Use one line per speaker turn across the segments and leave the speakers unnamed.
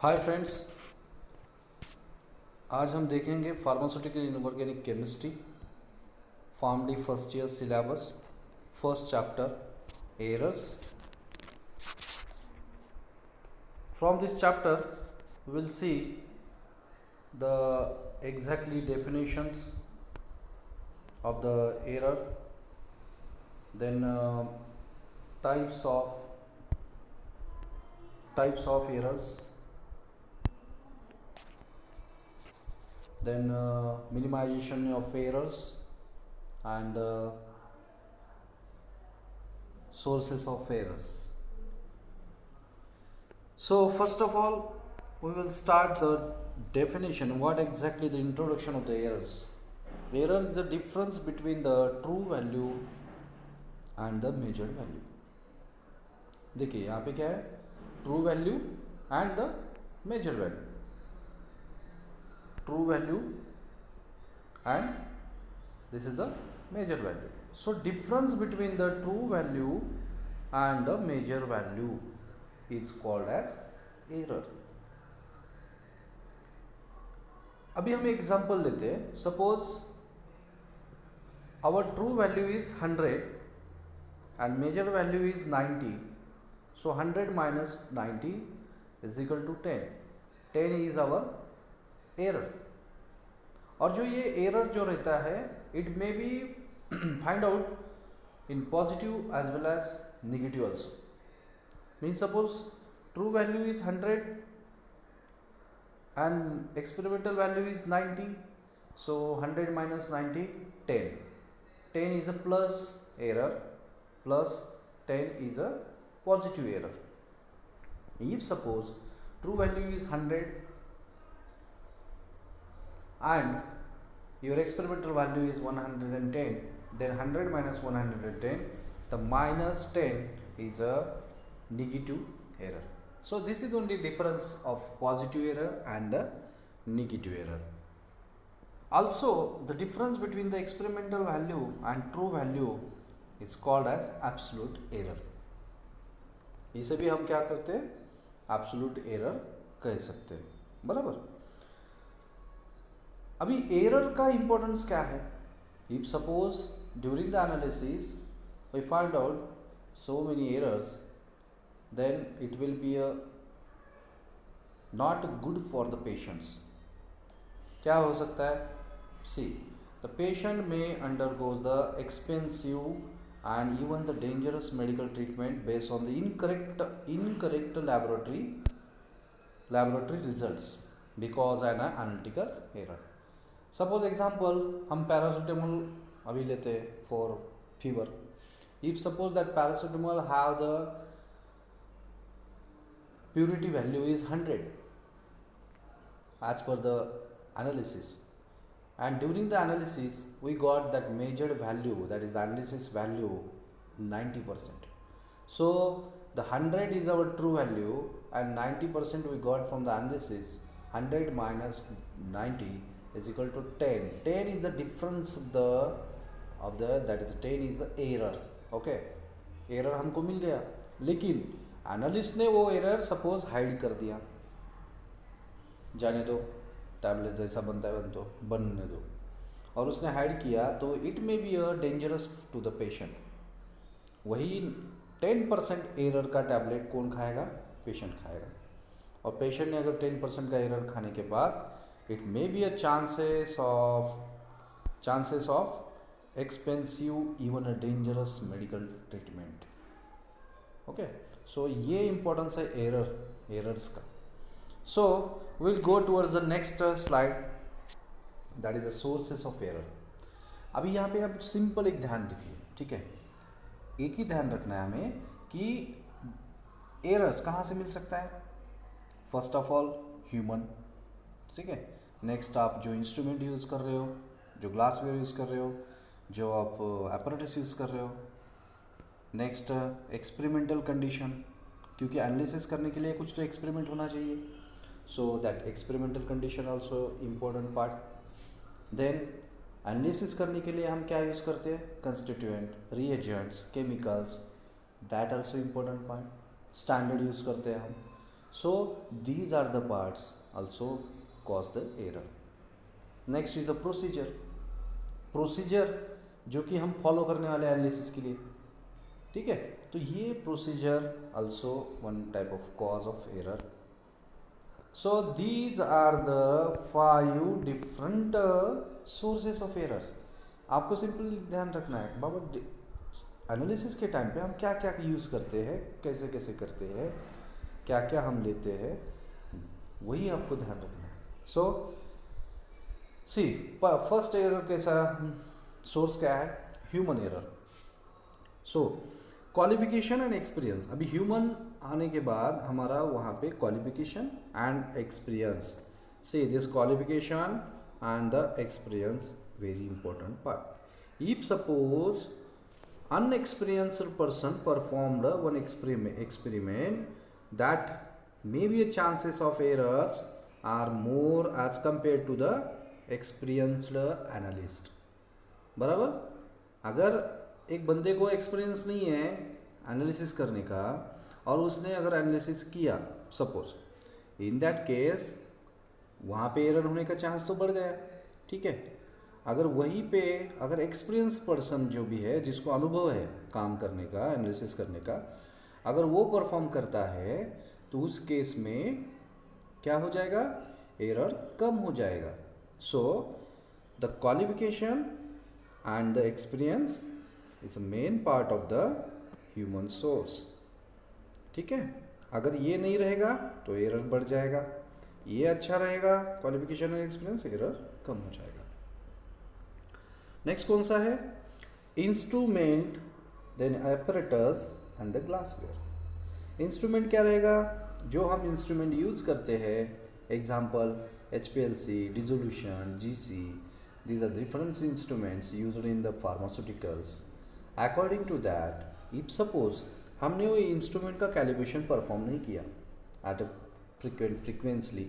Hi friends, आज हम देखेंगे pharmaceutical inorganic chemistry form D first year syllabus first chapter errors. From this chapter we will see the exactly definitions of the error, then types of errors, then minimization of errors and sources of errors. So first of all we will start the definition. What exactly the introduction of the errors? Error is the difference between the true value and the measured value. देखिए यहाँ पे क्या है, true value and the measure value. True value and this is the major value. So difference between the true value and the major value is called as error. अभी हम example लेते हैं. Suppose our true value is 100 and major value is 90. So 100 minus 90 is equal to 10. 10 is our error. और जो ये error जो रहता है it may be find out in positive as well as negative also. Means suppose true value is 100 and experimental value is 90. So 100 minus 90 10. 10 is a plus error plus 10 is a positive error. If suppose true value is 100 and your experimental value is 110, then 100 minus 110, the minus 10 is a negative error. So this is only difference of positive error and the negative error. Also the difference between the experimental value and true value is called as absolute error. इसे भी हम क्या करते हैं, absolute error कह सकते हैं. बराबर. अभी एरर का इंपॉर्टेंस क्या है? If suppose during the analysis we find out so many errors, then it will be a not good for the patients. क्या हो सकता है? सी, द पेशेंट में undergoes the expensive and even the dangerous medical treatment based on the incorrect laboratory results because an analytical error. Suppose example हम paracetamol अभी लेते हैं for fever. If suppose that paracetamol have the purity value is 100 as per the analysis, and during the analysis we got that measured value, that is analysis value 90%. So the 100 is our true value and 90% we got from the analysis. 100 minus 90 is equal to 10. 10 is the difference that is 10 is the error. Okay, error हमको मिल गया, लेकिन analyst ने वो error suppose hide कर दिया. जाने दो, tablet जैसा बनता है बनने दो. और उसने हाइड किया तो it may be a dangerous to the patient. वही 10% एरर का टैबलेट कौन खाएगा? पेशेंट खाएगा. और पेशेंट ने अगर 10% का एरर खाने के बाद it may be a chances of expensive even a dangerous medical treatment. Okay, so ये importance है errors का. So we'll go towards the next slide, that is the sources of error. अभी यहाँ पे आप सिंपल एक ध्यान रखिए, ठीक है? एक ही ध्यान रखना है हमें कि एरर्स कहाँ से मिल सकता है. फर्स्ट ऑफ ऑल ह्यूमन, ठीक है. नेक्स्ट आप जो इंस्ट्रूमेंट यूज़ कर रहे हो, जो ग्लासवेयर यूज़ कर रहे हो, जो आप एपरेटस यूज़ कर रहे हो. नेक्स्ट एक्सपेरिमेंटल कंडीशन, क्योंकि एनालिसिस करने के लिए कुछ तो एक्सपेरिमेंट होना चाहिए. So that experimental condition also important part. Then analysis करने के लिए हम क्या यूज़ करते हैं? Constituent, reagents, chemicals, that also important part. Standard use करते हैं हम. So these are the parts also cause the error. Next is a procedure. Procedure जो कि हम फॉलो करने वाले एनालिसिस के लिए, ठीक है। तो ये procedure also one type of cause of error. So these are the 5 different sources of errors. आपको सिंपल ध्यान रखना है बाबा, एनालिसिस के टाइम पे हम क्या क्या यूज़ करते हैं, कैसे कैसे करते हैं, क्या क्या हम लेते हैं, वही आपको ध्यान रखना है. सो सी फर्स्ट एरर कैसा सोर्स क्या है, human error. So qualification and experience. अभी ह्यूमन आने के बाद हमारा वहाँ पे qualification and experience. See this qualification and the experience very important part. If suppose unexperienced person performed one experiment, that maybe a chances of errors are more as compared to the experienced analyst. बराबर. अगर एक बंदे को experience नहीं है analysis करने का और उसने अगर एनालिसिस किया सपोज, इन दैट केस वहाँ पे एरर होने का चांस तो बढ़ गया, ठीक है. अगर वहीं पे अगर एक्सपीरियंस पर्सन जो भी है, जिसको अनुभव है काम करने का, एनालिसिस करने का, अगर वो परफॉर्म करता है तो उस केस में क्या हो जाएगा, एरर कम हो जाएगा. So the qualification and the experience is a main part of the human source, ठीक है. अगर ये नहीं रहेगा तो एरर बढ़ जाएगा, ये अच्छा रहेगा क्वालिफिकेशन एंड एक्सपीरियंस, एरर कम हो जाएगा. नेक्स्ट कौन सा है, instrument, then apparatus and the glassware. Instrument क्या रहेगा, जो हम इंस्ट्रूमेंट यूज करते हैं, example HPLC, dissolution, GC, these are different instruments used in the pharmaceuticals. According to that, if suppose हमने वो इंस्ट्रूमेंट का कैलिब्रेशन परफॉर्म नहीं किया at a frequently,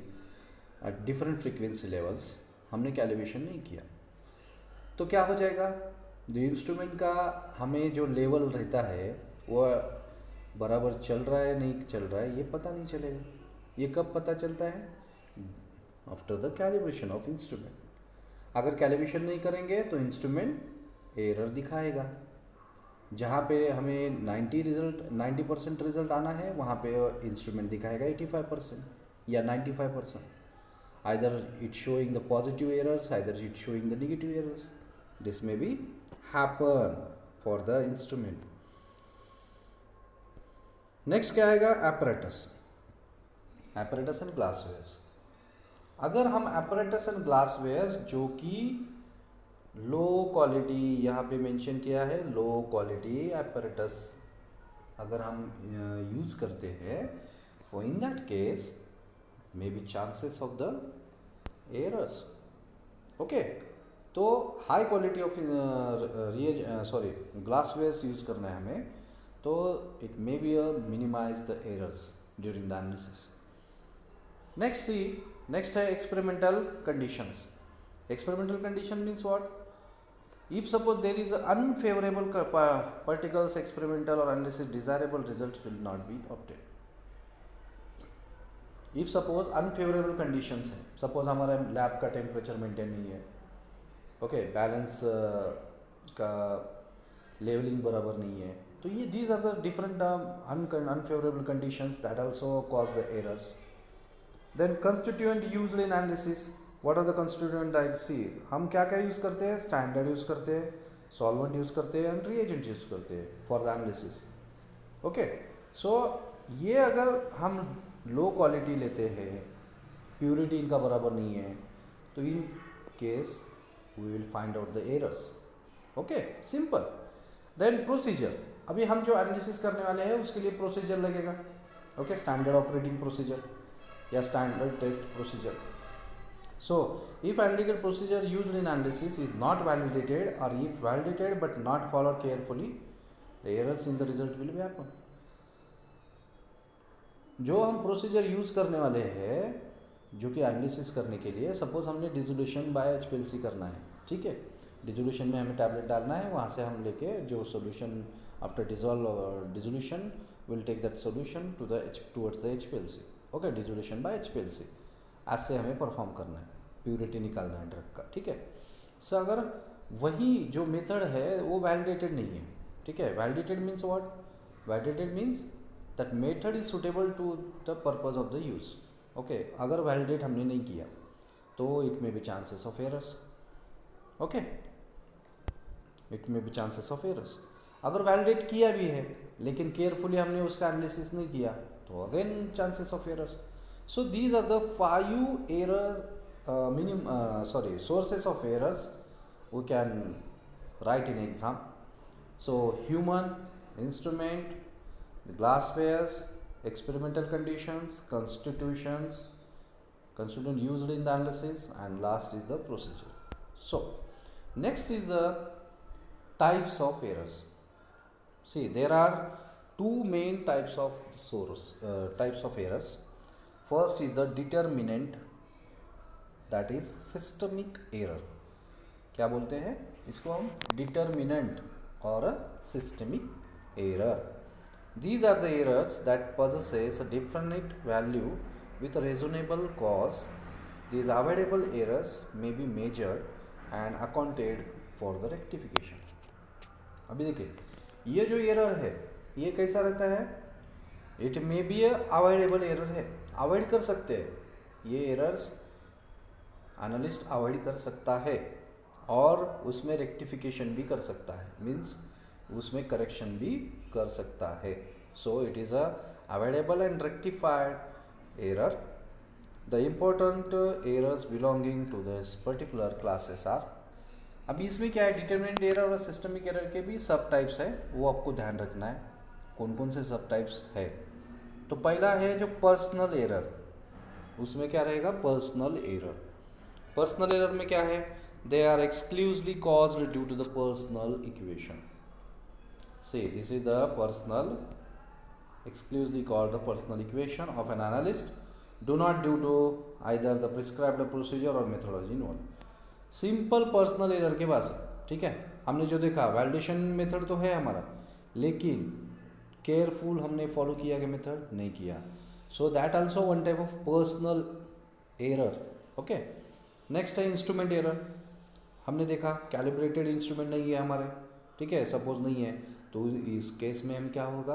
at different frequency levels हमने कैलिब्रेशन नहीं किया, तो क्या हो जाएगा, जो इंस्ट्रूमेंट का हमें जो लेवल रहता है वो बराबर चल रहा है नहीं चल रहा है, ये पता नहीं चलेगा. ये कब पता चलता है, after the calibration of instrument. अगर कैलिब्रेशन नहीं करेंगे तो इंस्ट्रूमेंट एरर दिखाएगा. जहाँ पे हमें 90% रिजल्ट आना है, वहाँ पे इंस्ट्रूमेंट दिखाएगा 85% या 95%. either it showing the positive errors, either it showing the negative errors. This may be happen for the instrument. Next क्या आएगा, apparatus. apparatus and glasswares. अगर हम apparatus and glasswares जो कि लो क्वालिटी, यहाँ पे मेंशन किया है लो क्वालिटी apparatus अगर हम यूज़ करते हैं, for in that case may be chances of the errors. Okay, तो high quality of glasswares use करना है हमें, तो it may be minimize the errors during the analysis. Next है experimental conditions. Experimental condition means what, if suppose there is unfavourable particles experimental or analysis desirable result will not be obtained. If suppose unfavourable conditions है, suppose हमारा lab का temperature maintain नहीं है, okay, balance का levelling बराबर नहीं है, तो ये these are the different unfavourable conditions that also cause the errors. Then constituent used in analysis. What are the constituent type, see हम क्या क्या यूज़ करते हैं, स्टैंडर्ड यूज़ करते हैं, सॉल्वेंट यूज़ करते हैं एंड रिएजेंट यूज़ करते हैं फॉर द एनालिसिस. ओके, सो ये अगर हम लो क्वालिटी लेते हैं, प्योरिटी इनका बराबर नहीं है, तो in case we will find out the errors. Okay, simple. Then procedure. अभी हम जो एनालिसिस करने वाले हैं उसके लिए प्रोसीजर लगेगा. ओके, स्टैंडर्ड ऑपरेटिंग प्रोसीजर या standard test procedure. So if analytical procedure used in analysis is not validated और if validated but not followed carefully, the errors in the result will be happen. जो हम procedure use करने वाले हैं जो कि analysis करने के लिए, सपोज हमने डिसोल्यूशन बाय HPLC करना है, ठीक है, डिसोल्यूशन में हमें टैबलेट डालना है, वहाँ से हम लेके जो solution after dissolution will take that solution towards the HPLC. Okay, dissolution by HPLC, ऐसे हमें परफॉर्म करना है, प्योरिटी निकालना है ड्रग का, ठीक है। सो अगर वही जो मेथड है वो वैलिडेटेड नहीं है, ठीक है। Validated means what? Validated means that method is suitable to the purpose of the use, okay. अगर वैलिडेट हमने नहीं किया तो it may be chances of errors, okay, it may be chances of errors. अगर वैलिडेट किया भी है लेकिन केयरफुली हमने उसका एनालिसिस नहीं किया तो again chances of errors. So these are the 5 errors, sources of errors we can write in exam. So human, instrument, the glasswares, experimental conditions, constituent used in the analysis, and last is the procedure. So next is the types of errors. See, there are two main types of types of errors. First is the determinant, that is systemic error. क्या बोलते हैं इसको हम? Determinant और systemic error. These are the errors that possesses a definite value with a reasonable cause. These avoidable errors may be measured and accounted for the rectification. अभी देखिए, ये जो एरर है ये कैसा रहता है? It may B A avoidable error है, अवॉइड कर सकते हैं ये एरर्स, एनालिस्ट अवॉइड कर सकता है और उसमें रेक्टिफिकेशन भी कर सकता है, मीन्स उसमें करेक्शन भी कर सकता है. So it is a avoidable and rectified error. The important errors belonging to this particular classes are. अभी इसमें क्या है, डिटरमिनेंट एरर और सिस्टमिक एरर के भी सब टाइप्स है, वो आपको ध्यान रखना है कौन कौन से सब टाइप्स है. तो पहला है जो पर्सनल एरर, उसमें क्या रहेगा? Personal error. पर्सनल एरर में क्या है? They are exclusively caused due to the personal equation. See, this is the personal, exclusively called the personal equation of an analyst, do not due to either the prescribed procedure or methodology involved. Simple personal error के पास है, ठीक है. हमने जो देखा validation method तो है हमारा, लेकिन केयरफुल हमने फॉलो किया कि मेथड नहीं किया. So that also one type of personal error, okay. Next है इंस्ट्रूमेंट एरर. हमने देखा कैलिब्रेटेड इंस्ट्रूमेंट नहीं है हमारे, ठीक है, सपोज नहीं है, तो इस केस में हम क्या होगा,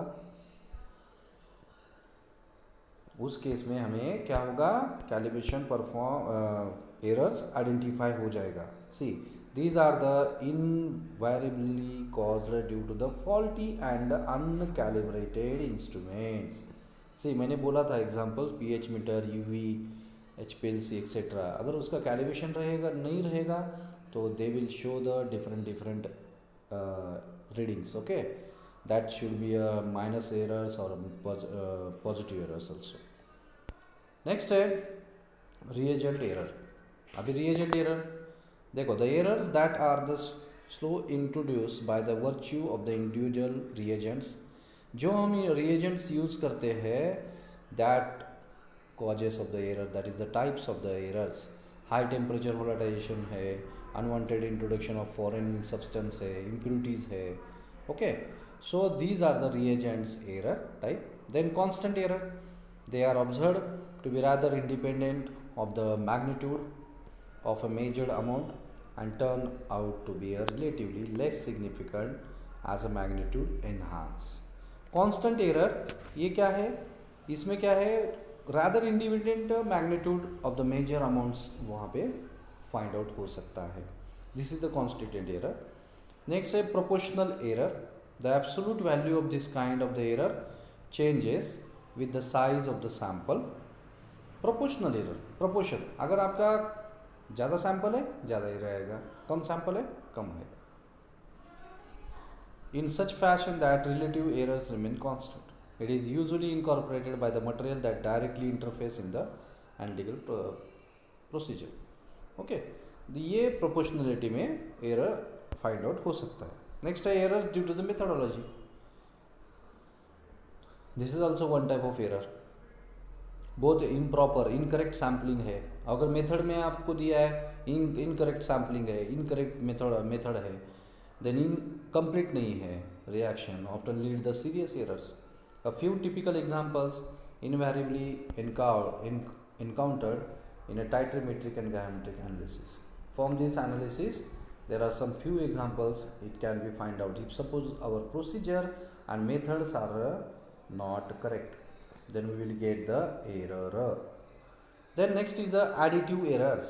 उस केस में हमें क्या होगा, कैलिब्रेशन परफॉर्म एरर्स आइडेंटिफाई हो जाएगा. See, these are the invariably caused due to the faulty and uncalibrated instruments. See, मैंने बोला था example pH meter, UV, HPLC etcetera. अगर उसका कैलिब्रेशन रहेगा नहीं रहेगा तो they will show the different readings, okay. That should be a minus errors or positive errors also. Next है reagent error. अभी reagent error देखो, the errors that are the slow introduced by the virtue of the individual reagents. जो हम reagents use करते हैं, that causes of the error, that is the types of the errors. high temperature volatilization है, unwanted introduction of foreign substance है, impurities है, okay. So these are the reagents error type. Then constant error, they are observe to be rather independent of the magnitude of a measured amount and turn out to be a relatively less significant as a magnitude enhance. Constant error ये क्या है? इसमें क्या है, rather independent magnitude of the measure amounts वहाँ पे find out हो सकता है. This is the constituent error. Next है proportional error. The absolute value of this kind of the error changes with the size of the sample. Proportional error, proportion, अगर आपका ज़्यादा sample है ज़्यादा ही रहेगा, कम सैंपल है कम है. In such fashion that relative errors remain constant. It is usually incorporated by the material that directly interface in the analytical procedure, okay. ये प्रोपोर्शनलिटी में एरर फाइंड आउट हो सकता है. नेक्स्ट है errors due to the methodology. This is also one type of error. बहुत improper, incorrect sampling है. अगर method में आपको दिया है इनकरेक्ट सैम्पलिंग है, इनकरेक्ट मेथड है, देन इनकम्प्लीट नहीं है reaction, often lead the serious errors. A few typical examples invariably encountered in a trigonometric and geometric analysis. From this analysis, there are some few examples it can be find out. If suppose our procedure and methods are not correct, then we will get the error. Then next is the additive errors.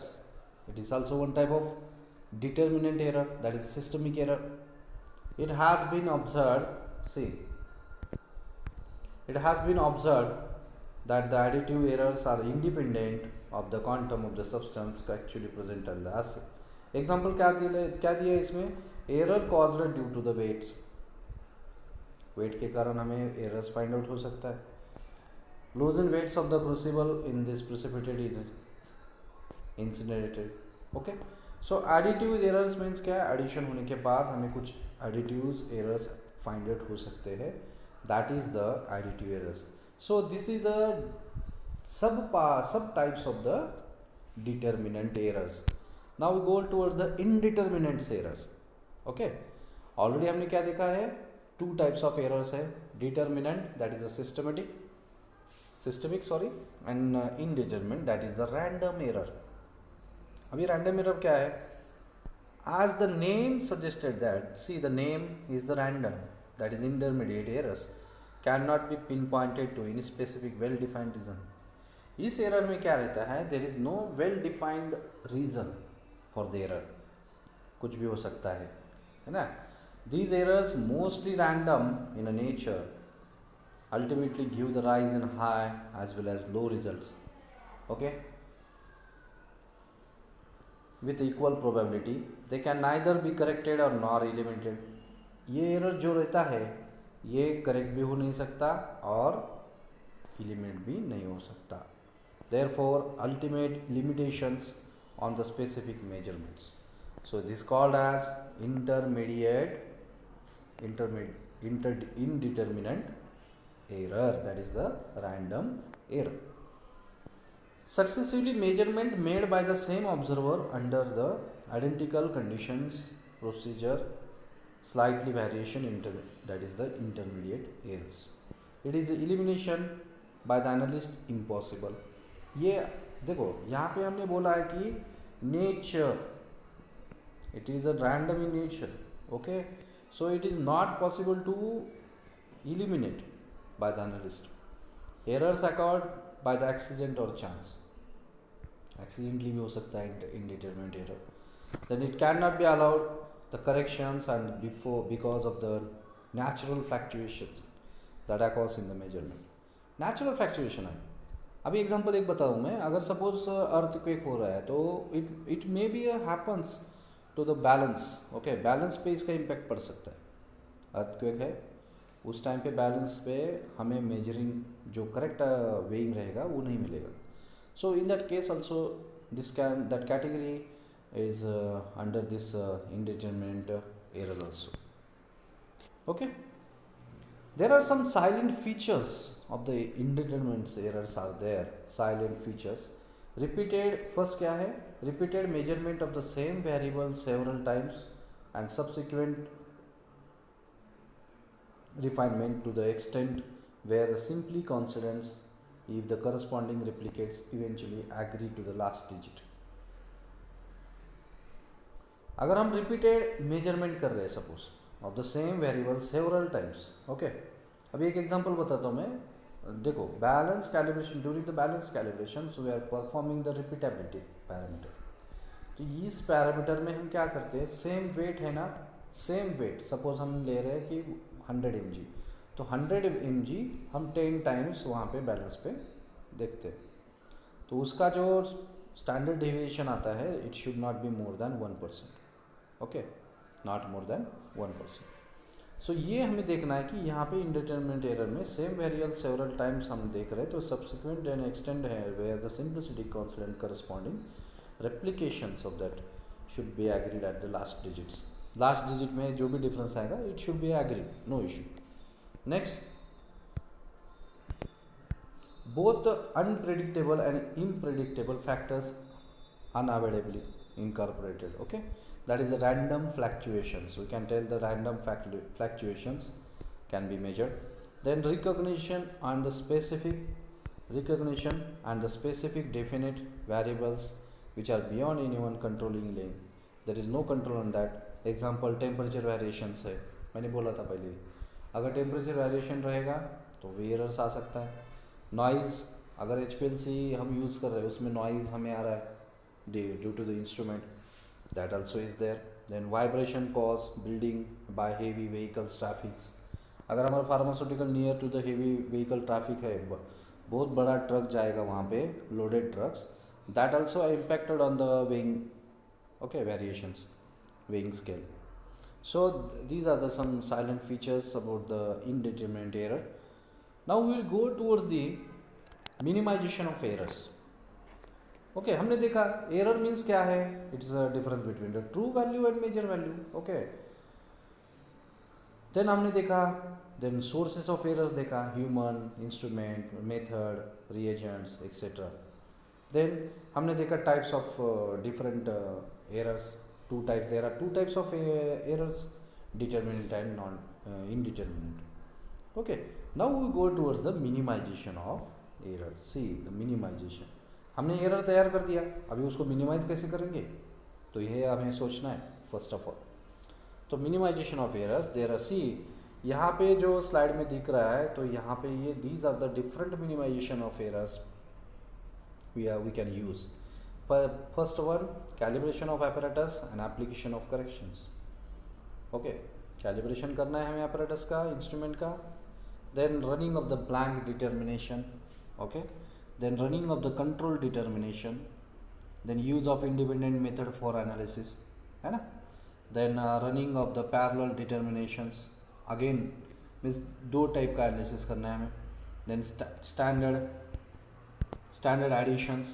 It is also one type of determinant error, that is systemic error. It has been observed, see, it has been observed that the additive errors are independent of the quantum of the substance actually present in the assay. Example क्या दिया इसमें, error caused due to the weights, weight के कारण हमें errors find out हो सकता है. Lose in weights of the crucible in this precipitated is incinerated. Okay, so additive errors means क्या है, एडिशन होने के बाद हमें कुछ एडिटिव एरर्स फाइंड आउट हो सकते हैं, that is the additive errors. So this is the sub types of the determinant errors. Now we go towards the indeterminate errors. Okay, already हमने क्या देखा है, two types of errors है, determinant that is the systemic and indeterminate that is the random error. अभी random error क्या है, as the name suggested that, see the name is the random, that is intermediate errors cannot be pinpointed to any specific well defined reason. इस error में क्या रहता है, there is no well defined reason for the error, कुछ भी हो सकता है ना. These errors mostly random in nature ultimately give the rise in high as well as low results. Okay, with equal probability they can neither be corrected और nor eliminated. ये error जो रहता है ये करेक्ट भी हो नहीं सकता और एलिमिनेट भी नहीं हो सकता. Therefore ultimate limitations on the specific measurements. So this is called as indeterminate error, that is the random error. Successively measurement made by the same observer under the identical conditions, procedure, slightly variation that is the intermediate errors. It is elimination by the analyst impossible. ये देखो यहाँ पे हमने बोला है कि nature, it is a random in nature. Okay, so it is not possible to eliminate by the analyst. Errors occurred by the accident और chance, accidentally भी हो सकता है indeterminate error. Then it can not be allowed the corrections and because of the natural fluctuations that occurs in the measurement. Natural fluctuation है, अभी example एक बताऊँ मैं, अगर सपोज अर्थक्वेक हो रहा है तो it may be happens to the balance. Okay, balance पे इसका इम्पैक्ट पड़ सकता है. अर्थक्वेक है उस टाइम पे बैलेंस पे हमें मेजरिंग जो करेक्ट वेइंग रहेगा वो नहीं मिलेगा. So in that case also that category is under this indeterminate error also. Okay, there are some silent features of the indeterminate errors are there. Silent features, repeated, first क्या है, repeated measurement of the same variable several times and subsequent refinement to the extent where the simply coincidence if the corresponding replicates eventually agree to the last digit. अगर हम repeated measurement कर रहे हैं suppose of the same variable several times. Okay, अभी एक example बताता हूँ मैं. देखो, balance calibration, during the balance calibration so we are performing the repeatability parameter. तो इस पैरामीटर में हम क्या करते हैं, सेम वेट है ना, सेम वेट सपोज हम ले रहे हैं कि 100 mg, तो 100 mg हम 10 टाइम्स वहाँ पे बैलेंस पे देखते हैं. तो उसका जो स्टैंडर्ड डेविएशन आता है it should not be more than 1%. Okay, not more than 1%. So ये हमें देखना है कि यहाँ पे इंडिटरमिनेट एरर में सेम वेरिएबल सेवरल टाइम्स हम देख रहे हैं, तो सब्सिक्वेंट एंड एक्सटेंड है where the simplicity constant corresponding replications of that should be agreed at the last digits. Last digit में जो भी डिफरेंस आएगा it should be agreed, no issue. Next, both unpredictable and unpredictable factors unavoidably incorporated. Okay, that is the random fluctuations. We can tell the random fluctuations can be measured. Then recognition on the specific recognition and the specific definite variables which are beyond anyone controlling lane. There is no control on that. Example temperature variations है, मैंने बोला था पहले ही, अगर temperature variation रहेगा तो भी errors आ सकता है. नॉइज़, अगर एच हम यूज़ कर रहे हैं उसमें नॉइज़ हमें आ रहा है due to the instrument, that also is there. Then vibration cause building by heavy vehicles traffics, अगर हमारा pharmaceutical near to the heavy vehicle traffic है, बहुत बड़ा ट्रक जाएगा वहाँ पे, loaded trucks, that also impacted on the weighing, okay, variations, weighing scale. So these are the some silent features about the indeterminate error. Now we will go towards the minimization of errors. Okay, हमने देखा error means क्या है, it is a difference between the true value and major value. Okay, then हमने देखा then sources of errors देखा, human, instrument, method, reagents, etc. Then हमने देखा types of different errors. There are two types of errors, determinate and non indeterminate. Okay, now we go towards the minimization of error. See the minimization, हमने error तैयार कर दिया, अभी उसको minimise कैसे करेंगे, तो ये हमें सोचना है फर्स्ट ऑफ ऑल. तो minimization of errors, there are, see यहाँ पे जो स्लाइड में दिख रहा है, तो यहाँ पे ये these are the different minimization of errors we can use. First one, calibration of apparatus and application of corrections. Okay, calibration करना है हमें apparatus का, instrument का. Then running of the blank determination. Okay, then running of the control determination. Then use of independent method for analysis, है ना. Then running of the parallel determinations. Again means दो type का analysis करना है हमें. Then standard additions.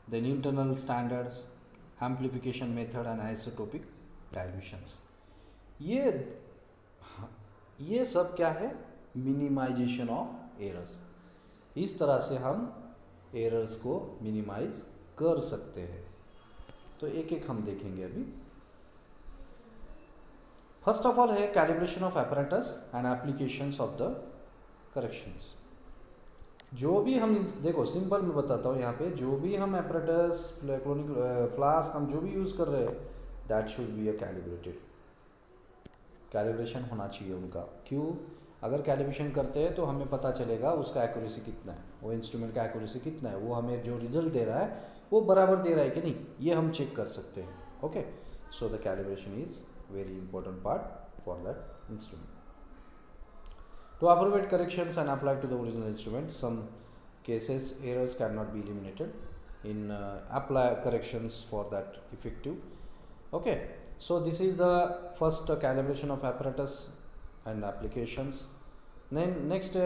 Then internal standards, amplification method and isotopic dilutions. ये सब क्या है, मिनिमाइजेशन ऑफ एरर्स. इस तरह से हम एरर्स को मिनिमाइज कर सकते हैं. तो एक एक हम देखेंगे अभी. फर्स्ट ऑफ ऑल है calibration of apparatus and applications of the corrections. जो भी हम देखो, सिंपल मैं बताता हूँ यहाँ पे, जो भी हम एपरेटस, फ्लास्क हम जो भी यूज़ कर रहे हैं, that should be a calibrated. Calibration होना चाहिए उनका. क्यों? अगर कैलिब्रेशन करते हैं तो हमें पता चलेगा उसका एक्यूरेसी कितना है, वो इंस्ट्रूमेंट का एक्यूरेसी कितना है, वो हमें जो रिजल्ट दे रहा है वो बराबर दे रहा है कि नहीं, ये हम चेक कर सकते हैं. Okay, so the calibration is very important part for that instrument. To appropriate corrections and apply to the original instrument, some cases errors cannot be eliminated. In apply corrections for that effective. Okay, so this is the first calibration of apparatus and applications. Then next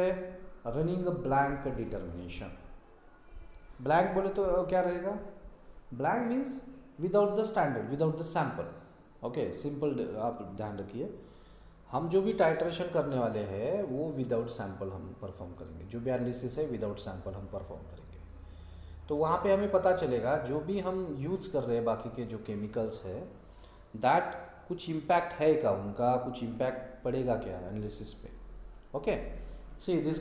running a blank determination. Blank बोले तो क्या रहेगा? Blank means without the standard, without the sample. Okay, simple आप ध्यान रखिए. हम जो भी टाइट्रेशन करने वाले हैं वो विदाउट सैंपल हम परफॉर्म करेंगे, जो भी एनालिसिस है विदाउट सैंपल हम परफॉर्म करेंगे. तो वहाँ पे हमें पता चलेगा जो भी हम यूज़ कर रहे हैं बाकी के जो केमिकल्स है, दैट कुछ इम्पैक्ट है क्या, उनका कुछ इम्पैक्ट पड़ेगा क्या एनालिसिस पे. Okay, see this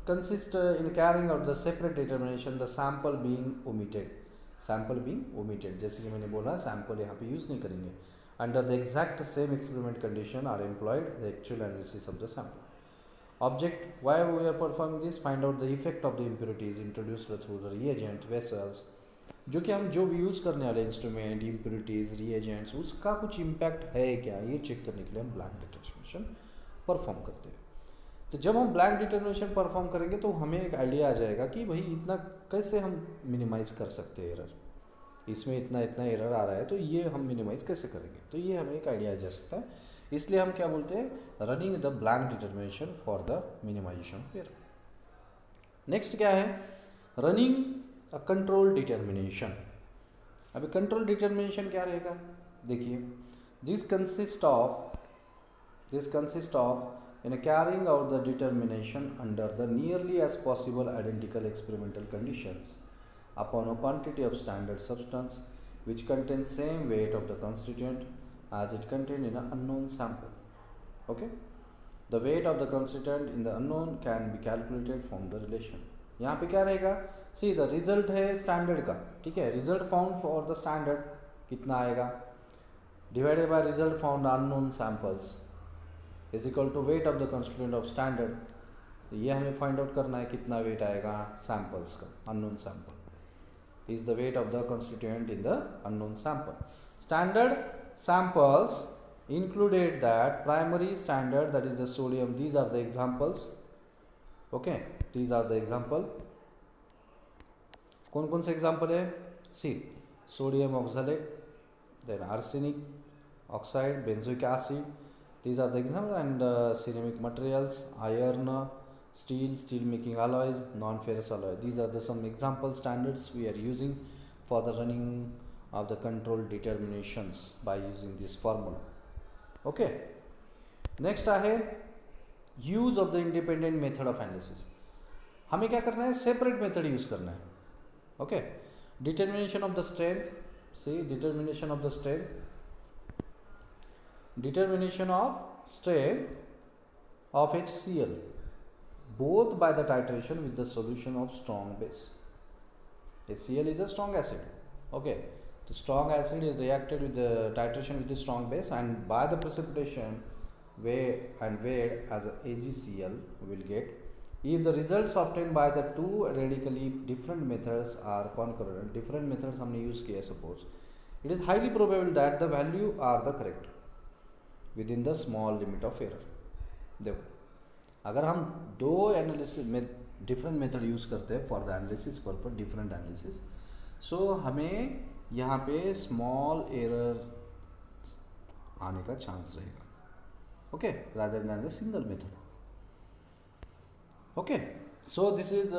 consist in carrying out the separate determination the sample being omitted. जैसे कि मैंने बोला, सैंपल यहाँ पे यूज़ नहीं करेंगे. Under the exact same experiment condition are employed the actual analysis of the sample. Object, why we are performing this, find out the effect of the impurities introduced through the reagent vessels. जो कि हम जो use करने वाले instrument, impurities, reagents, उसका कुछ impact है क्या, ये चेक करने के लिए हम ब्लैंक डिटर्मिनेशन परफॉर्म करते हैं. तो जब हम ब्लैंक डिटर्मिनेशन परफॉर्म करेंगे तो हमें एक आइडिया आ जाएगा कि भाई इतना कैसे हम मिनिमाइज कर सकते हैं एरर, इसमें इतना एरर आ रहा है तो ये हम मिनिमाइज कैसे करेंगे. तो ये हमें एक आइडिया आ जा सकता है. इसलिए हम क्या बोलते हैं, running the blank determination for the minimization of error. Next क्या है, रनिंग अ कंट्रोल डिटर्मिनेशन. अभी कंट्रोल डिटर्मिनेशन क्या रहेगा, देखिए, this consist of in carrying out the determination under the nearly as possible identical experimental conditions upon a quantity of standard substance which contains same weight of the constituent as it contained in an unknown sample. Okay, the weight of the constituent in the unknown can be calculated from the relation. यहाँ पे क्या रहेगा, see the result है standard का, ठीक है, result found for the standard कितना आएगा, divided by result found unknown samples is equal to weight of the constituent of standard. तो ये हमें फाइंड आउट करना है कितना वेट आएगा सैम्पल्स का, unknown sample is the weight of the constituent in the unknown sample. Standard samples included that primary standard, that is the sodium, these are the examples, okay, these are the example। कौन कौन से example है, see sodium oxalate, then arsenic oxide, benzoic acid, these are the examples, and ceramic materials, iron, steel making alloys, non ferrous alloy, these are the some example standards we are using for the running of the control determinations by using this formula, okay। Next है use of the independent method of analysis. हमें क्या करना है, separate method use करना है, okay. Determination of the strength, see determination of the strength, determination of strength of HCl both by the titration with the solution of strong base। HCl is a strong acid, okay, the strong acid is reacted with the titration with the strong base and by the precipitation weighed as a AgCl will get, if the results obtained by the two radically different methods are concurrent, different methods हमने use किया suppose, it is highly probable that the value are the correct within the small limit of error। देखो अगर हम दो analysis में different method use करते हैं for the analysis purpose, different analysis, so हमें यहाँ पे स्मॉल एरर आने का चांस रहेगा, okay, rather than the single method, okay. So this is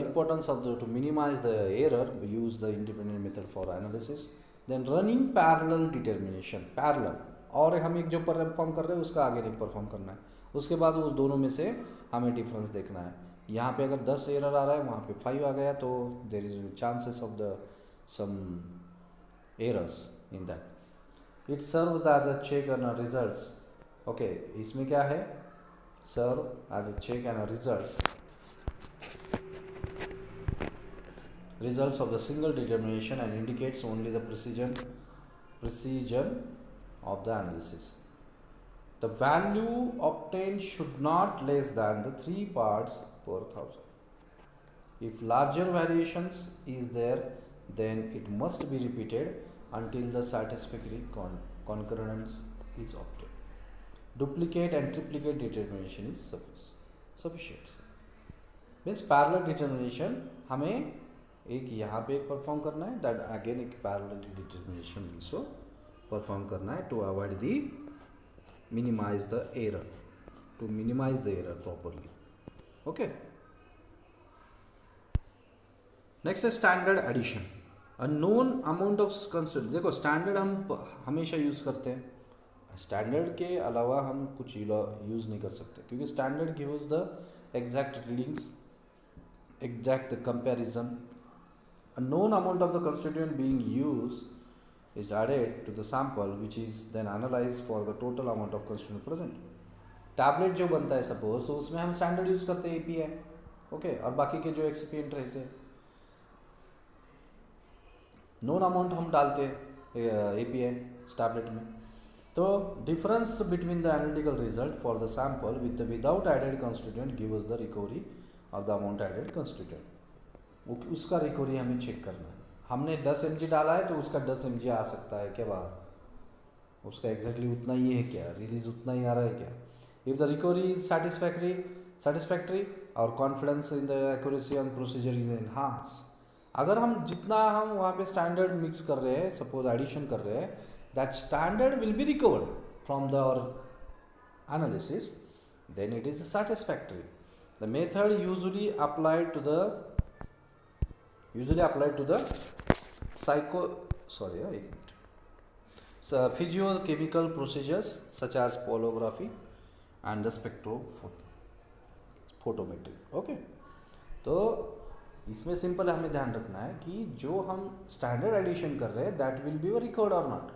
importance of the to minimize the error, use the independent method for analysis. Then running parallel determination, parallel, और हम एक जो perform कर रहे हैं उसका आगे नहीं परफॉर्म करना है, उसके बाद उस दोनों में से हमें डिफरेंस देखना है। यहाँ पे अगर 10 एरर आ रहा है, वहाँ पे 5 आ गया, तो there is chances of the some errors in that. It serve as a check and results, okay, इसमें क्या है, serve as a check and results of the single determination and indicates only the precision of the analysis। The value obtained should not less than the 3 parts per 1000. If larger variations is there, then it must be repeated until the satisfactory concurrence is obtained। Duplicate and triplicate determination is sufficient। Means parallel determination हमें एक यहाँ पे एक perform करना है, that again एक parallel determination also perform करना है to avoid the minimize the error, to minimize the error properly, okay। next is standard addition, a known amount of constituent। देखो स्टैंडर्ड हम हमेशा यूज करते हैं, स्टैंडर्ड के अलावा हम कुछ यूज नहीं कर सकते, क्योंकि standard gives the exact readings, exact comparison. a known amount of the constituent being used is added to the sample which is then analyzed for the total amount of constituent present। Tablet जो बनता है suppose, तो उसमें हम standard use करते हैं API, okay, और बाकी के जो एक्सपिएंट रहते हैं नोन अमाउंट हम डालते हैं API टैबलेट में। तो difference between the analytical result for the sample with the without added constituent give us the recovery of the amount added constituent, उसका रिकवरी हमें चेक करना है। हमने 10 mg डाला है तो उसका 10 mg आ सकता है क्या बाहर, उसका एग्जैक्टली उतना ही है क्या, रिलीज उतना ही आ रहा है क्या। If the recovery is satisfactory और confidence in the accuracy on procedure is enhance. अगर हम जितना हम वहाँ पे स्टैंडर्ड मिक्स कर रहे हैं, सपोज एडिशन कर रहे हैं, that standard will be recovered from the our analysis, then it is satisfactory। The method usually applied to the physiochemical procedures such as polography and the spectrophotometry, okay। तो इसमें simple हमें ध्यान रखना है कि जो हम स्टैंडर्ड एडिशन कर रहे हैं दैट विल बी रिकॉर्ड और नॉट,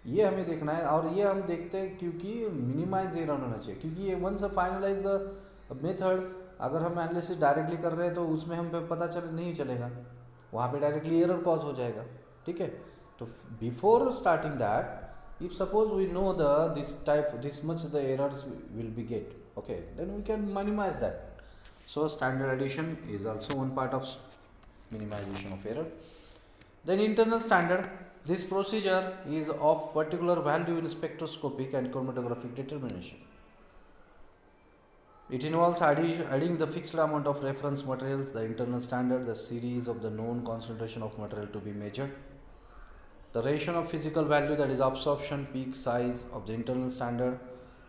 ये हमें देखना है। और ये हम देखते हैं क्योंकि मिनिमाइज एरर होना चाहिए, क्योंकि ये वंस फाइनलाइज द मेथड अगर हम एनालिसिस डायरेक्टली कर रहे हैं तो उसमें हम पे पता चल नहीं चलेगा, वहाँ पे डायरेक्टली एरर कॉज हो जाएगा, ठीक है। तो before starting that, if suppose we know the this much the errors will be get, okay, then we can minimize that. So standard addition is also one part of minimization of error. Then internal standard, this procedure is of particular value in spectroscopic and chromatographic determination. It involves adding the fixed amount of reference materials, the internal standard, the series of the known concentration of material to be measured. The ratio of physical value, that is absorption peak size of the internal standard,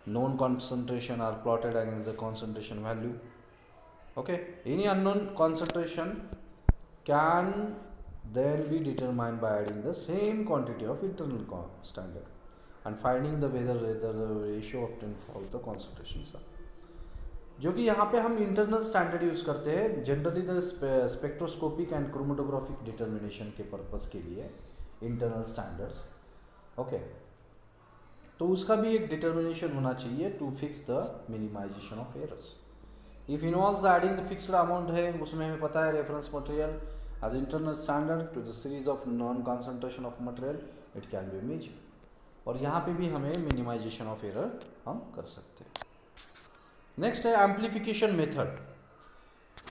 known concentration are plotted against the concentration value. Okay, any unknown concentration can then be determined by adding the same quantity of internal standard and finding the whether the ratio obtained follows the concentration sum. जो कि यहाँ पे हम internal standard use करते हैं generally the spectroscopic and chromatographic determination के purpose के लिए इंटरनल स्टैंडर्ड्स, ओके। तो उसका भी एक डिटर्मिनेशन होना चाहिए to fix the minimization of errors. If involves adding the fixed amount है, उसमें हमें पता है reference material as internal standard to the series of non concentration of material, it can be measured, और यहाँ पे भी हमें मिनिमाइजेशन ऑफ एरर हम कर सकते हैं। नेक्स्ट है एम्प्लीफिकेशन मेथड।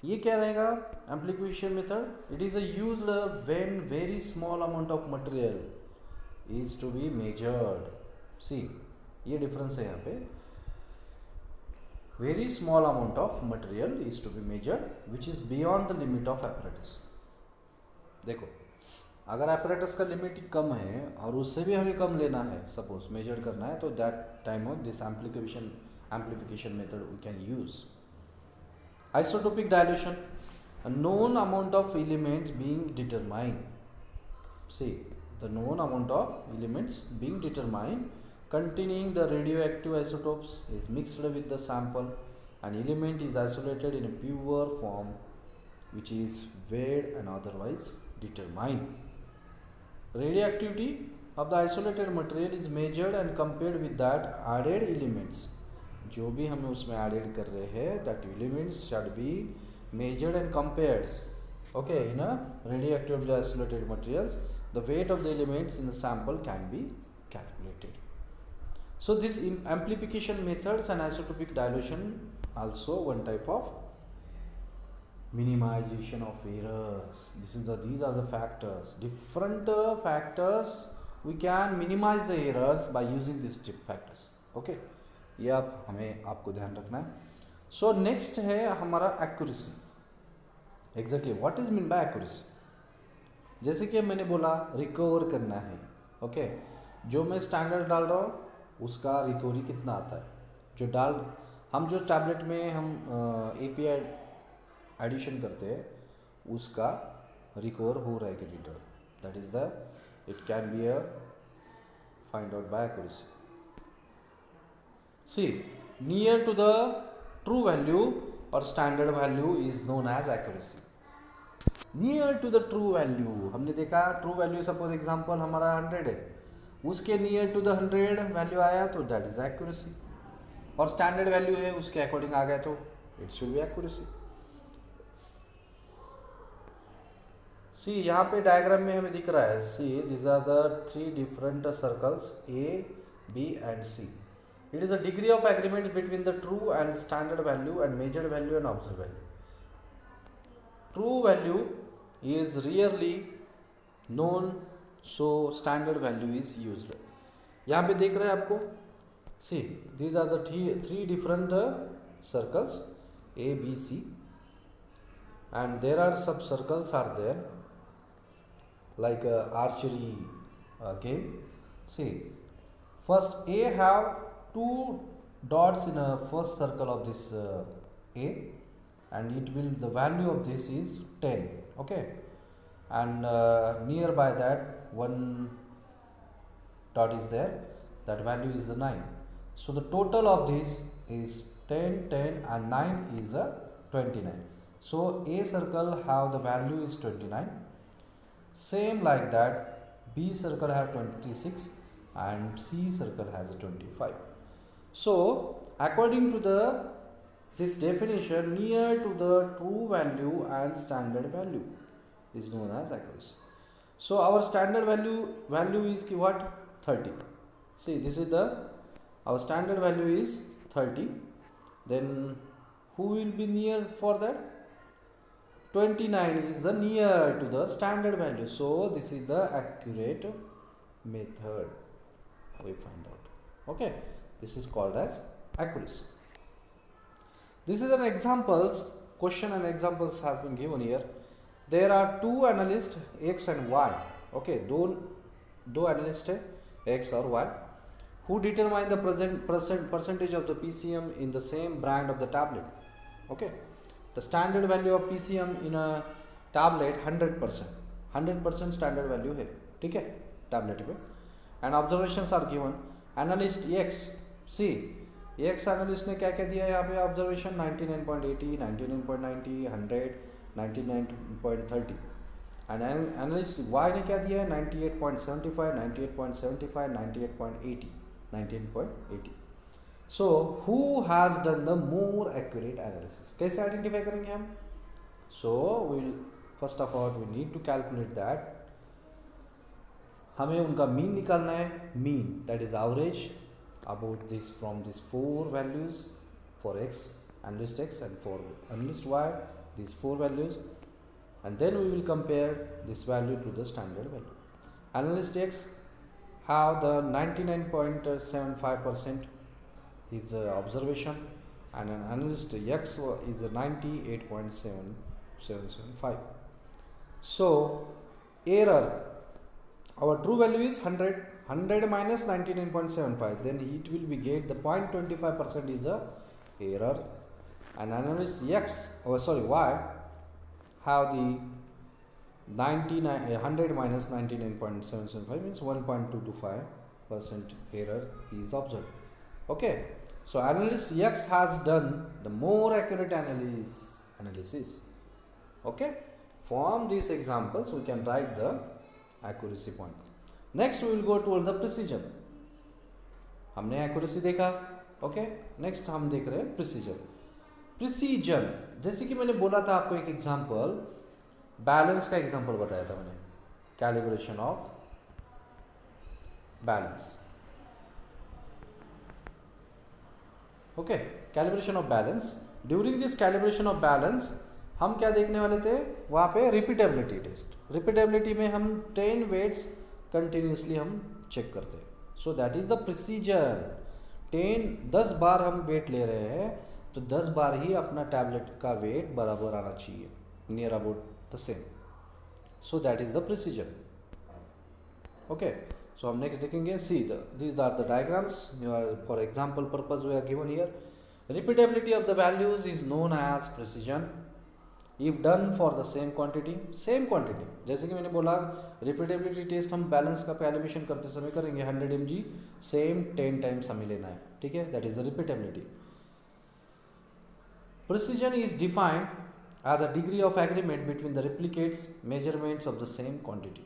ये क्या रहेगा amplification method? It is used when very small amount of material is to be measured. See, ये डिफरेंस है यहाँ पे, very small amount of material is to be measured which is beyond the limit of apparatus. देखो, अगर apparatus का limit कम है और उससे भी हमें कम लेना है, सपोज मेजर करना है, तो that time of this amplification method we can use. Isotopic dilution, a known amount of elements being determined. See, the known amount of elements being determined containing the radioactive isotopes is mixed with the sample. An element is isolated in a pure form which is weighed and otherwise determined. Radioactivity of the isolated material is measured and compared with that added elements. जो भी हमें उसमें added कर रहे हैं, that elements shed be measured and compared, okay, in a radioactive isolated materials, the weight of the elements in the sample can be calculated. So this amplification methods and isotopic dilution also one type of minimization of errors. These are the factors, different factors we can minimize the errors by using these tip factors, okay. ये आप हमें आपको ध्यान रखना है. So next है हमारा accuracy. Exactly what is mean by accuracy? जैसे कि मैंने बोला रिकवर करना है, ओके, जो मैं स्टैंडर्ड डाल रहा हूँ उसका रिकवरी कितना आता है, हम जो टैबलेट में हम एपीआई एडिशन करते हैं उसका रिकवर हो रहा है कि नहीं, that is the it can be a find out by accuracy. See, near to the true value or standard value is known as accuracy. Near to the true value, हमने देखा true value सपोज एग्जांपल हमारा 100 है, उसके near to the 100 value आया तो that is accuracy, और standard value है उसके अकॉर्डिंग आ गया तो it should be accuracy. See, यहाँ पे डायग्राम में हमें दिख रहा है, see these are the 3 different circles A, B and C. It is a degree of agreement between the true and standard value and measured value and observed value. True value is rarely known, so standard value is used. यहाँ पे देख रहे हैं आपको, see these are the three different circles A, B, C, and there are sub circles are there like archery game. See, first A have 2 dots in a first circle of this A, and the value of this is 10, okay, and nearby that one dot is there, that value is the 9. So the total of this is 10, 10 and 9 is 29. So A circle have the value is 29. Same like that B circle have 26 and C circle has a 25. So according to the This definition near to the true value and standard value is known as accuracy. So our standard value is what? 30. See, this is the our standard value is 30. Then who will be near for that? 29 is the near to the standard value. So this is the accurate method we find out. Okay, this is called as accuracy. This is an examples question and examples has been given here. There are two analysts X and Y. Okay, दो analysts है X और Y who determine the percentage of the PCM in the same brand of the tablet. Okay, the standard value of PCM in a tablet 100% standard value है, ठीक है, tablet पे. And observations are given. Analyst X, see X analyst ने क्या क्या दिया है यहाँ पे ऑब्जर्वेशन 99.80, 99.90, 100, 99.30 एंड एनालिस्ट Y ने क्या दिया है 98.75, 98.75, 98.80, 19.80. So who has done the more accurate analysis? कैसे आइडेंटिफाई करेंगे हम? So will first of all we need to calculate that. हमें उनका मीन निकालना है. Mean that is average about this from these four values for X, analyst X, and for analyst Y, these four values, and then we will compare this value to the standard value. Analyst X have the 99.75% is observation, and an analyst X is 98.775. So error, our true value is 100 minus 99.75, then it will be get the 0.25% is a error, and analyst Y have the 100 minus 99.775 means 1.225% error is observed. Okay, so analyst X has done the more accurate analysis. Okay, from these examples we can write the accuracy point. Next will go to the precision. हमने accuracy देखा. Okay, next हम देख रहे हैं precision. Precision जैसे कि मैंने बोला था आपको एक एग्जांपल, बैलेंस का एग्जांपल बताया था मैंने, calibration of balance. Okay, calibration of balance. During this calibration of balance हम क्या देखने वाले थे वहाँ पे? Repeatability test. रिपीटेबिलिटी में हम 10 वेट्स कंटिन्यूसली हम चेक करते हैं. सो दैट इज द प्रिसीजन. 10 बार हम वेट ले रहे हैं तो 10 बार ही अपना टैबलेट का वेट बराबर आना चाहिए, near about the same. So that is the precision. Okay, so हम नेक्स्ट देखेंगे. See these are the diagrams for example purpose we are given here. Repeatability of the values is known as precision if done for the same quantity. जैसे कि मैंने बोला repeatability test हम balance का calibration करते समय करेंगे. 100 mg सेम 10 टाइम्स हमें लेना है, ठीक है, that is the repeatability. Precision is defined as a degree of agreement between the replicates measurements of the same quantity.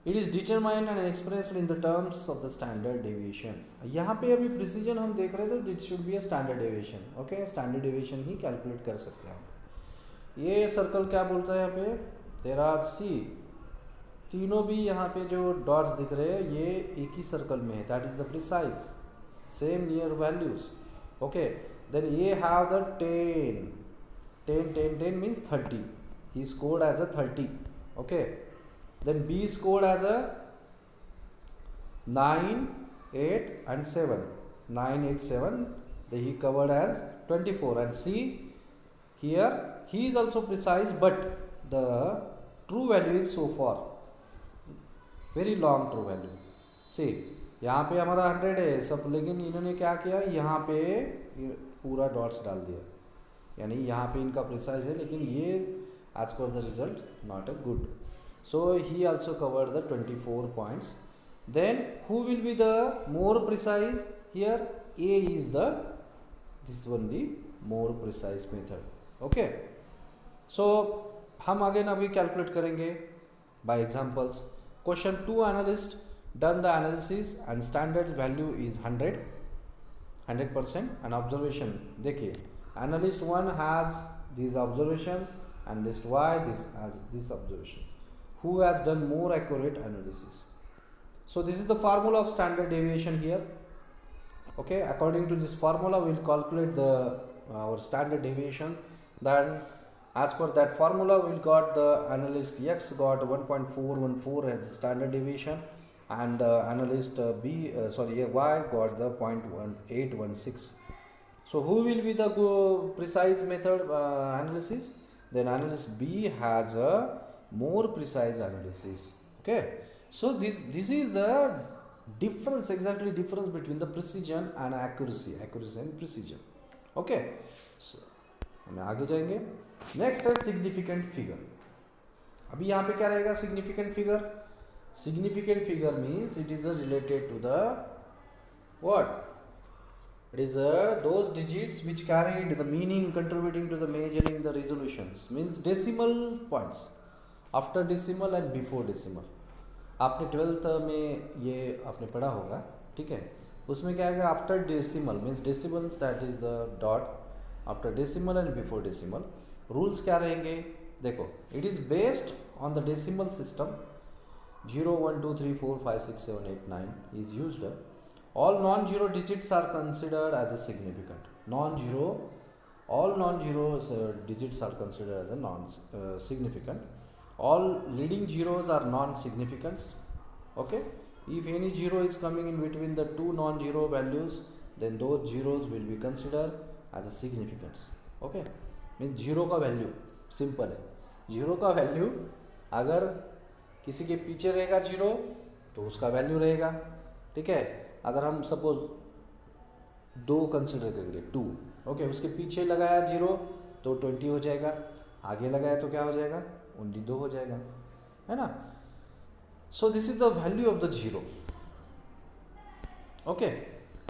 It is determined and expressed in the terms of the standard deviation. यहाँ पे अभी precision हम देख रहे हैं तो it should be a standard deviation. Okay, standard deviation ही calculate कर सकते हैं. ये सर्कल क्या बोलता है यहाँ पे? तेरा सी तीनों भी यहाँ पे जो डॉट्स दिख रहे हैं ये एक ही सर्कल में है, that is the precise same near values. Okay, then ये have the 10 means 30. He scored as a 30. Okay, then B scored as a 9, 8 and 7. 9, 8, 7. Then he covered as 24. And see here he is also precise, but the true value is so far very long true value. See यहाँ पे हमारा 100 है सब, लेकिन इन्होंने क्या किया, यहाँ पे पूरा डॉट्स डाल दिया, यानी यहाँ पे इनका प्रिसाइज है लेकिन ये as per the result not a good. So he also covered the 24 points. Then who will be the more precise here? A is the this one the more precise method. Okay, so हम आगे ना भी calculate करेंगे by examples. Question 2 analyst done the analysis and standard value is 100% and observation देखिए Analyst 1 has these observations, analyst Y this has this observation. Who has done more accurate analysis? So this is the formula of standard deviation here. Okay, according to this formula we will calculate the our standard deviation. Then as per that formula we will got the analyst X got 1.414 as standard deviation, and analyst Y got the 0.1816. So who will be the precise method analysis? Then analyst B has a more precise analysis. Okay, so this is the difference, exactly difference between the precision and accuracy and precision. Okay, so हम आगे जाएंगे. Next है significant figure. अभी यहाँ पे क्या रहेगा significant figure? Significant figure means it is related to the what? It is those digits which carried the meaning contributing to the measuring the resolutions, means decimal points, after decimal and before decimal. आपने 12th में ये आपने पढ़ा होगा, ठीक है. उसमें क्या है after decimal means decimals that is the dot after decimal and before decimal. Rules क्या रहेंगे देखो. It is based on the decimal system. 0 1 2 3 4 5 6 7 8 9 is used. All non-zero digits are considered as a significant. All non-zero digits are considered as a non-significant. All leading zeros are non-significants. Okay. If any zero is coming in between the two non-zero values, then those zeros will be considered as a significance. Okay. Means zero का value simple है. Zero का value अगर किसी के पीछे रहेगा zero तो उसका वैल्यू रहेगा, ठीक है. अगर हम सपोज 2 कंसिडर करेंगे 2, ओके, उसके पीछे लगाया जीरो तो 20 हो जाएगा, आगे लगाया तो क्या हो जाएगा ओनली 2 हो जाएगा, है ना. So this is the value of the zero. Okay,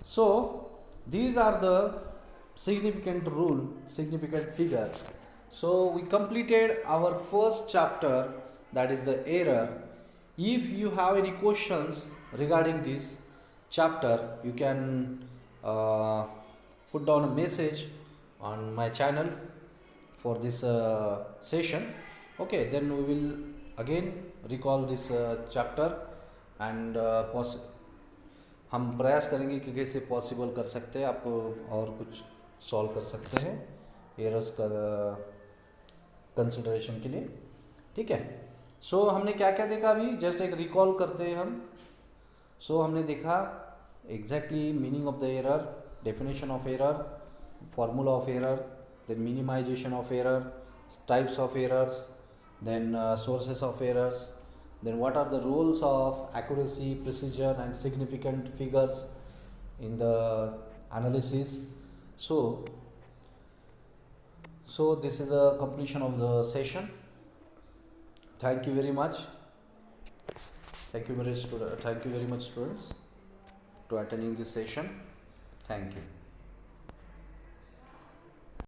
so these are the significant rule, significant figure. So we completed our first chapter, that is the error. If you have any questions regarding this chapter, you can put down a message on my channel for this session. Okay, then we will again recall this chapter and हम प्रयास करेंगे कि कैसे possible कर सकते हैं, आपको और कुछ सॉल्व कर सकते हैं एरर्स का कंसिडरेशन के लिए, ठीक है. सो हमने क्या क्या देखा अभी, जस्ट एक रिकॉल करते हैं हम. सो हमने देखा exactly meaning of the error, definition of error, formula of error, then minimization of error, types of errors, then sources of errors, then what are the roles of accuracy, precision and significant figures in the analysis. So this is a completion of the session. Thank you very much. Thank you very much students to attending this session. Thank you.